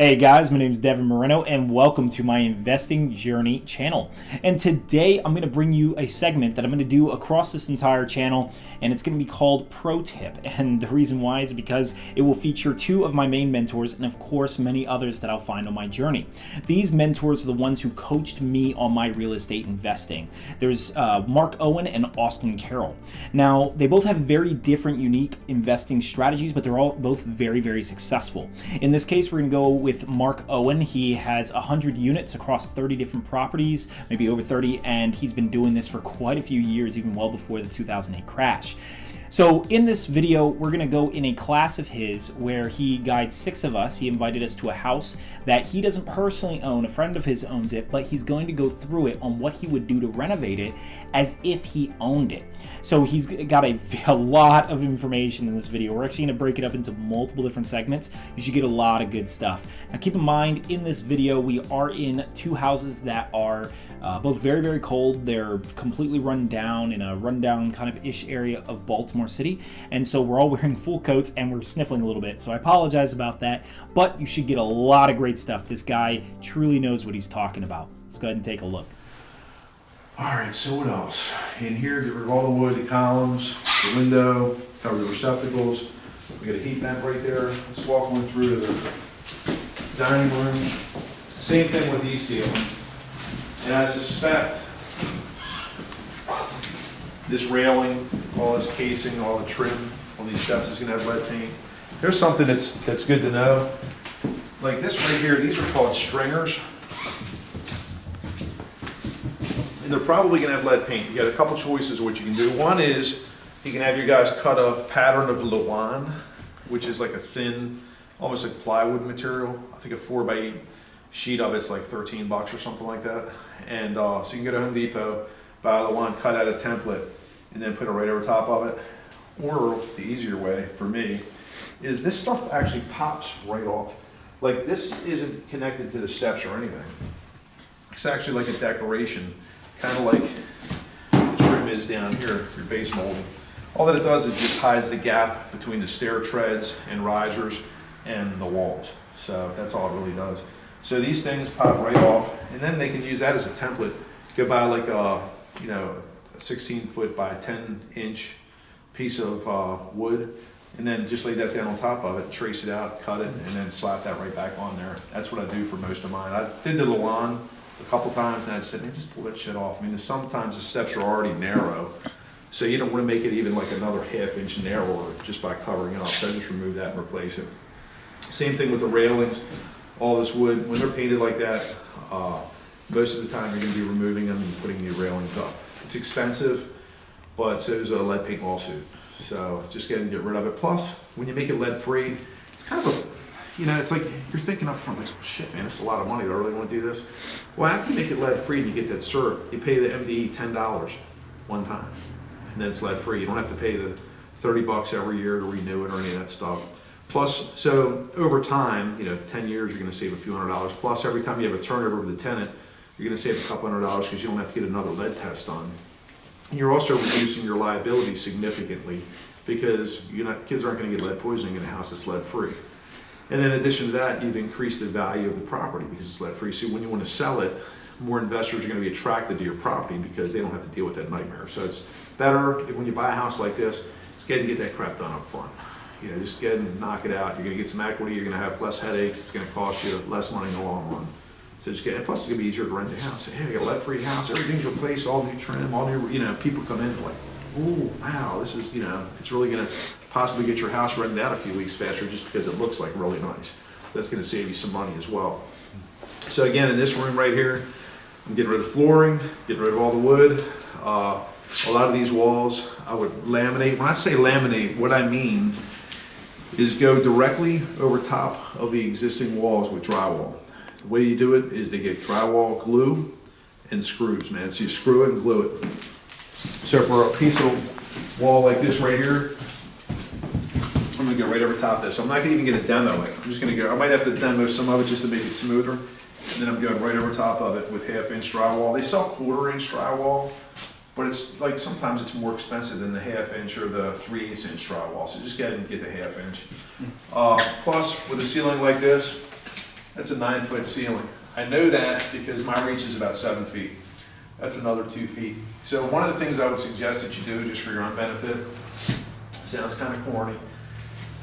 Hey guys, my name is Devin Moreno and welcome to my Investing Journey channel. And today I'm going to bring you a segment that I'm going to do across this entire channel, and it's going to be called Pro Tip. And the reason why is because it will feature two of my main mentors and of course many others that I'll find on my journey. These mentors are the ones who coached me on my real estate investing. There's Mark Owens and Austin Carroll. Now they both have very different, unique investing strategies, but they're all both very, very successful. In this case, we're going to go with Mark Owens. He has 100 units across 30 different properties, maybe over 30, and he's been doing this for quite a few years, even well before the 2008 crash. So in this video, we're going to go in a class of his where he guides 6 of us. He invited us to a house that he doesn't personally own. A friend of his owns it, but he's going to go through it on what he would do to renovate it as if he owned it. So he's got a lot of information in this video. We're actually going to break it up into multiple different segments. You should get a lot of good stuff. Now keep in mind, in this video, we are in 2 houses that are both very, very cold. They're completely run down in a rundown kind of ish area of Baltimore City, and so we're all wearing full coats and we're sniffling a little bit, so I apologize about that, but you should get a lot of great stuff. This guy truly knows what he's talking about. Let's go ahead and take a look. All right, so what else? In here, get rid of all the wood, the columns, the window, cover the receptacles. We got a heat vent right there. Let's walk on through to the dining room. Same thing with these ceilings. And I suspect this railing, all this casing, all the trim on these steps is going to have lead paint. Here's something that's good to know. Like this right here, these are called stringers. And they're probably going to have lead paint. You got a couple choices of what you can do. One is you can have your guys cut a pattern of Lawan, which is like a thin, almost like plywood material. I think a 4x8 sheet of it's like $13 or something like that. And so you can go to Home Depot, buy Lawan, cut out a template, and then put it right over top of it. Or the easier way for me is this stuff actually pops right off. Like this isn't connected to the steps or anything. It's actually like a decoration, kind of like the trim is down here, your base molding. All that it does is just hides the gap between the stair treads and risers and the walls. So that's all it really does. So these things pop right off, and then they can use that as a template. Go buy like a 16-foot by 10-inch piece of wood, and then just lay that down on top of it, trace it out, cut it, and then slap that right back on there. That's what I do for most of mine. I did the Lawan a couple times, and I'd say, man, just pull that shit off. I mean, sometimes the steps are already narrow, so you don't want to make it even like another ½ inch narrower just by covering it up. So I just remove that and replace it. Same thing with the railings. All this wood, when they're painted like that, most of the time you're going to be removing them and putting new railings up. It's expensive, but so is a lead paint lawsuit. So just get rid of it. Plus, when you make it lead free, it's kind of a, it's like you're thinking up front, like, oh, shit, man, it's a lot of money. Do I really want to do this? Well, after you make it lead free and you get that cert, you pay the MDE $10 one time, and then it's lead free. You don't have to pay the $30 every year to renew it or any of that stuff. Plus, so over time, 10 years, you're going to save a few $100s. Plus, every time you have a turnover with the tenant, you're going to save a couple $100 because you don't have to get another lead test done. And you're also reducing your liability significantly because kids aren't going to get lead poisoning in a house that's lead free. And then in addition to that, you've increased the value of the property because it's lead free. So when you want to sell it, more investors are going to be attracted to your property because they don't have to deal with that nightmare. So it's better when you buy a house like this, just get and get that crap done up front. Just get and knock it out. You're going to get some equity. You're going to have less headaches. It's going to cost you less money in the long run. So just get, and plus it's going to be easier to rent the house. Say, hey, I got a lead-free house. Everything's replaced. All new trim. All new. People come in like, oh, wow, this is, it's really going to possibly get your house rented out a few weeks faster just because it looks like really nice. So that's going to save you some money as well. So again, in this room right here, I'm getting rid of the flooring, getting rid of all the wood. A lot of these walls I would laminate. When I say laminate, what I mean is go directly over top of the existing walls with drywall. The way you do it is they get drywall glue and screws, man. So you screw it and glue it. So for a piece of wall like this right here, I'm gonna go right over top of this. I'm not gonna even get a demo it. I'm just gonna go, I might have to demo some of it just to make it smoother. And then I'm going right over top of it with ½ inch drywall. They sell 1/4 inch drywall, but it's like sometimes it's more expensive than the ½ inch or the 3/8 inch drywall. So just go ahead and get the ½ inch. Plus, with a ceiling like this, That's a 9-foot ceiling. I know that because my reach is about 7 feet. That's another 2 feet. So one of the things I would suggest that you do, just for your own benefit, sounds kind of corny.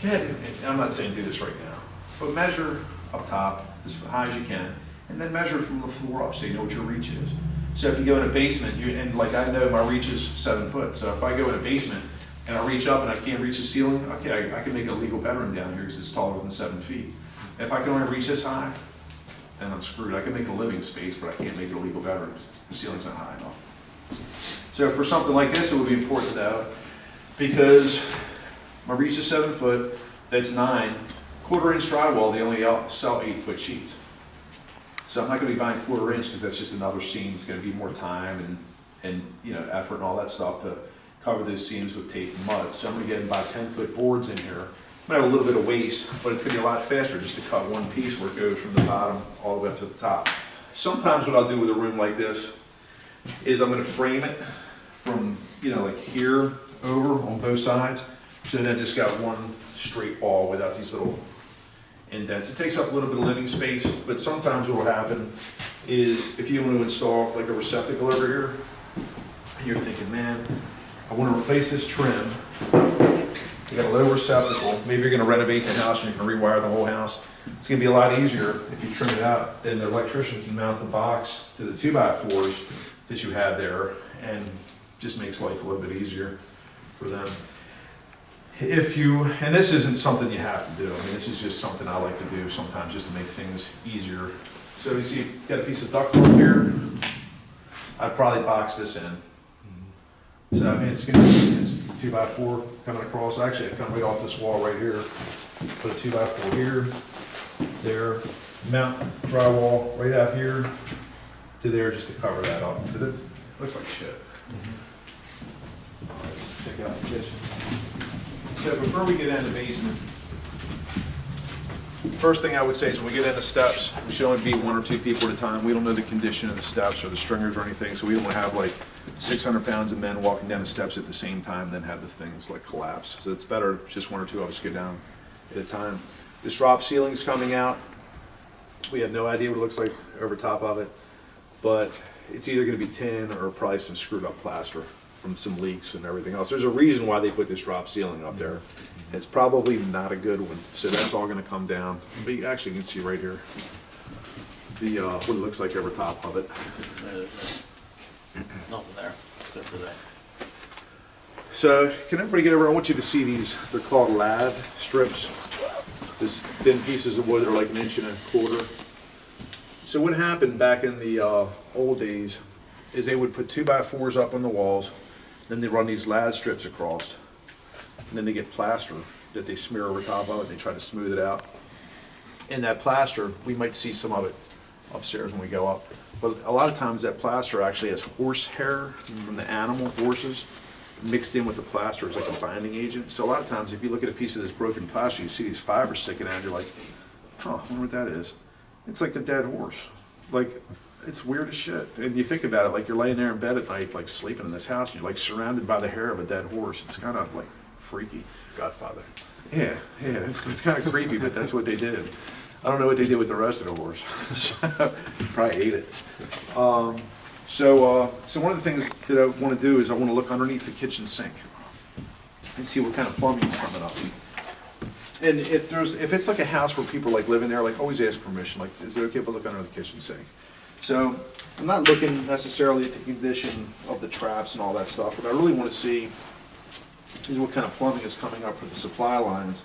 Go ahead, and I'm not saying do this right now, but measure up top as high as you can, and then measure from the floor up so you know what your reach is. So if you go in a basement, and like I know my reach is 7 foot, so if I go in a basement and I reach up and I can't reach the ceiling, okay, I can make a legal bedroom down here because it's taller than 7 feet. If I can only reach this high, then I'm screwed. I can make a living space, but I can't make it a legal bedroom because the ceiling's not high enough. So for something like this, it would be important to know, because my reach is 7 foot, that's 9. 1/4 inch drywall, they only sell 8-foot sheets. So I'm not gonna be buying 1/4 inch because that's just another seam. It's gonna be more time and effort and all that stuff to cover those seams with tape and mud. So I'm gonna get about 10-foot boards in here. I'm gonna have a little bit of waste, but it's gonna be a lot faster just to cut one piece where it goes from the bottom all the way up to the top. Sometimes what I'll do with a room like this is I'm gonna frame it from, like here over on both sides. So then I just got one straight wall without these little indents. It takes up a little bit of living space, but sometimes what will happen is if you want to install like a receptacle over here, and you're thinking, man, I want to replace this trim. You got a low receptacle. Maybe you're going to renovate the house and you're going to rewire the whole house. It's going to be a lot easier if you trim it out. Then the electrician can mount the box to the 2x4s that you have there, and just makes life a little bit easier for them. And this isn't something you have to do. I mean, this is just something I like to do sometimes just to make things easier. So you see, you've got a piece of ductwork here. I'd probably box this in. So I mean, it's 2x4 coming across. Actually, I come right off this wall right here. Put a 2x4 here, there. Mount drywall right out here to there just to cover that up because it looks like shit. Let's check out the kitchen. So before we get in the basement, first thing I would say is when we get in the steps, we should only be 1 or 2 people at a time. We don't know the condition of the steps or the stringers or anything, so we don't want to have like 600 pounds of men walking down the steps at the same time, then have the things like collapse. So it's better if just 1 or 2 of us go down at a time. This drop ceiling is coming out. We have no idea what it looks like over top of it, but it's either going to be tin or probably some screwed up plaster from some leaks and everything else. There's a reason why they put this drop ceiling up there. It's probably not a good one, so that's all going to come down. But you actually can see right here the what it looks like over top of it. Nothing there, except for that. So can everybody get over? I want you to see these. They're called lath strips. This thin pieces of wood that are like 1.25 inches. So what happened back in the old days is they would put 2x4s up on the walls, then they run these lath strips across, and then they get plaster that they smear over top of it, and they try to smooth it out. And that plaster, we might see some of it upstairs when we go up, but a lot of times that plaster actually has horse hair from the animal, horses, mixed in with the plaster as like a binding agent. So a lot of times if you look at a piece of this broken plaster, you see these fibers sticking out, you're like, huh, I wonder what that is. It's like a dead horse. Like, it's weird as shit. And you think about it, like you're laying there in bed at night, like sleeping in this house, and you're like surrounded by the hair of a dead horse. It's kind of like freaky. Godfather. Yeah, it's kind of creepy, but that's what they did. I don't know what they did with the rest of the horse. Probably ate it. So one of the things that I want to do is I want to look underneath the kitchen sink and see what kind of plumbing is coming up. And if it's like a house where people like living there, like always ask permission. Like, is it okay if I look under the kitchen sink? So I'm not looking necessarily at the condition of the traps and all that stuff. What I really want to see is what kind of plumbing is coming up for the supply lines.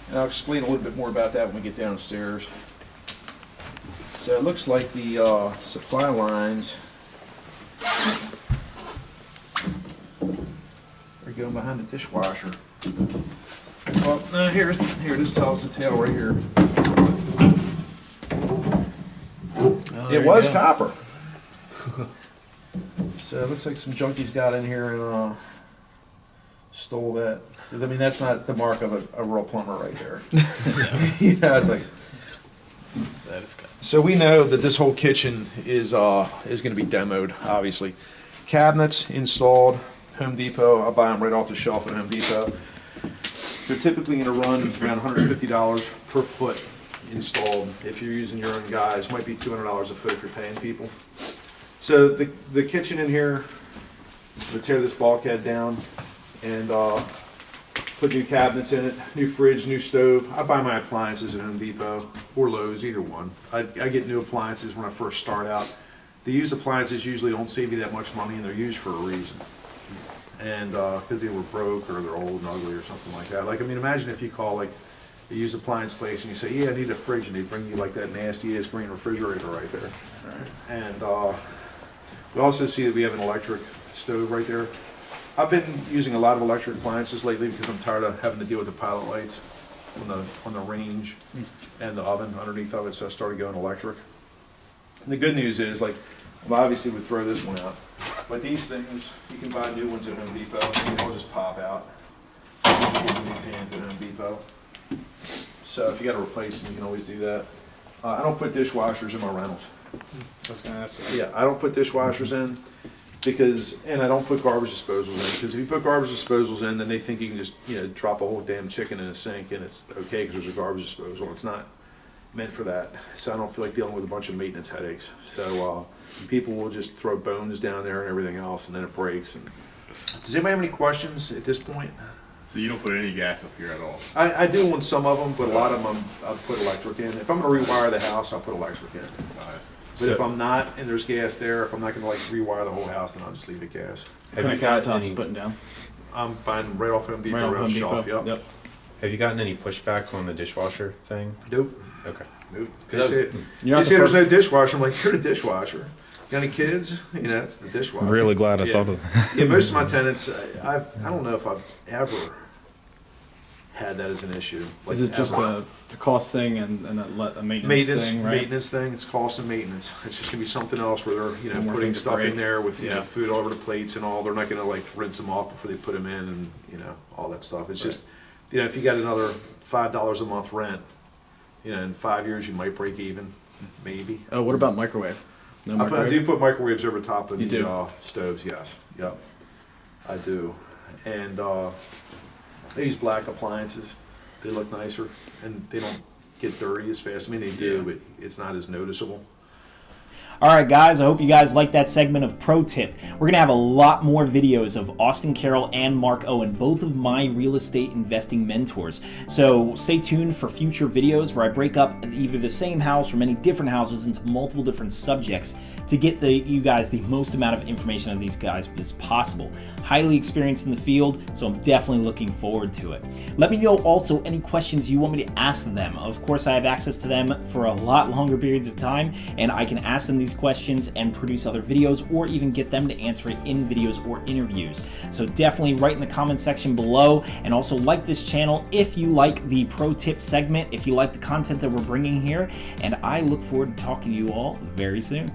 And I'll explain a little bit more about that when we get downstairs. So it looks like the supply lines are going behind the dishwasher. Well, no, here, this tells the tale right here. It was copper. So it looks like some junkies got in here and stole that. Because I mean, that's not the mark of a real plumber right there. Yeah, it's like. That is good. So we know that this whole kitchen is going to be demoed, obviously. Cabinets installed. Home Depot. I buy them right off the shelf at Home Depot. They're typically gonna run around $150 per foot installed. If you're using your own guys, might be $200 a foot if you're paying people. So the kitchen in here, we'll tear this bulkhead down and put new cabinets in it, new fridge, new stove. I buy my appliances at Home Depot or Lowe's, either one. I get new appliances when I first start out. The used appliances usually don't save you that much money, and they're used for a reason. And because they were broke or they're old and ugly or something like that. Like, I mean, imagine if you call like a used appliance place and you say, yeah, I need a fridge, and they bring you like that nasty ass green refrigerator right there. And we also see that we have an electric stove right there. I've been using a lot of electric appliances lately because I'm tired of having to deal with the pilot lights on the range and the oven underneath of it, so I started going electric. And the good news is, like, well, obviously would throw this one out, but these things, you can buy new ones at Home Depot, and they'll just pop out. You can get new pans at Home Depot. So if you got to replace them, you can always do that. I don't put dishwashers in my rentals. I was gonna ask. Yeah, I don't put dishwashers in because, and I don't put garbage disposals in, because if you put garbage disposals in, then they think you can just, drop a whole damn chicken in a sink and it's okay because there's a garbage disposal. It's not meant for that. So I don't feel like dealing with a bunch of maintenance headaches. So people will just throw bones down there and everything else, and then it breaks. And does anybody have any questions at this point? So you don't put any gas up here at all? I do on some of them, but a lot of them I'll put electric in. If I'm going to rewire the house, I'll put electric in. But if I'm not, and there's gas there, if I'm not going to like rewire the whole house, then I'll just leave it gas. Have you got any? Putting down? I'm buying right off Home Depot, Right on right off Home the shelf. Depot. Yep. Have you gotten any pushback on the dishwasher thing? Nope. Okay. Nope. They Because say, You're they not say the there's first. no dishwasher. I'm like, you're the dishwasher. Got any kids? It's the dishwasher. I'm really glad I Yeah. thought of that. Yeah, most of my tenants, I don't know if I've ever had that as an issue. Like, Is it just ever. it's a cost thing and a maintenance maintenance thing, right? maintenance thing? It's cost and maintenance. It's just gonna be something else where they're One more putting thing to stuff break. in there with Yeah. food all over the plates and all. They're not gonna like rinse them off before they put them in and all that stuff. It's just if you got another $5 a month rent, in 5 years you might break even, maybe. Oh, what about microwave? No I microwave. do put microwaves over top of You these do? stoves, yes. Yep, I do. And I use black appliances. They look nicer and they don't get dirty as fast. I mean, they do, but it's not as noticeable. All right, guys, I hope you guys liked that segment of Pro Tip. We're going to have a lot more videos of Austin Carroll and Mark Owen, both of my real estate investing mentors. So stay tuned for future videos where I break up either the same house or many different houses into multiple different subjects to get you guys the most amount of information on these guys as possible. Highly experienced in the field, so I'm definitely looking forward to it. Let me know also any questions you want me to ask them. Of course, I have access to them for a lot longer periods of time, and I can ask them these questions and produce other videos, or even get them to answer it in videos or interviews. So definitely write in the comment section below, and also like this channel if you like the Pro Tip segment, if you like the content that we're bringing here, and I look forward to talking to you all very soon.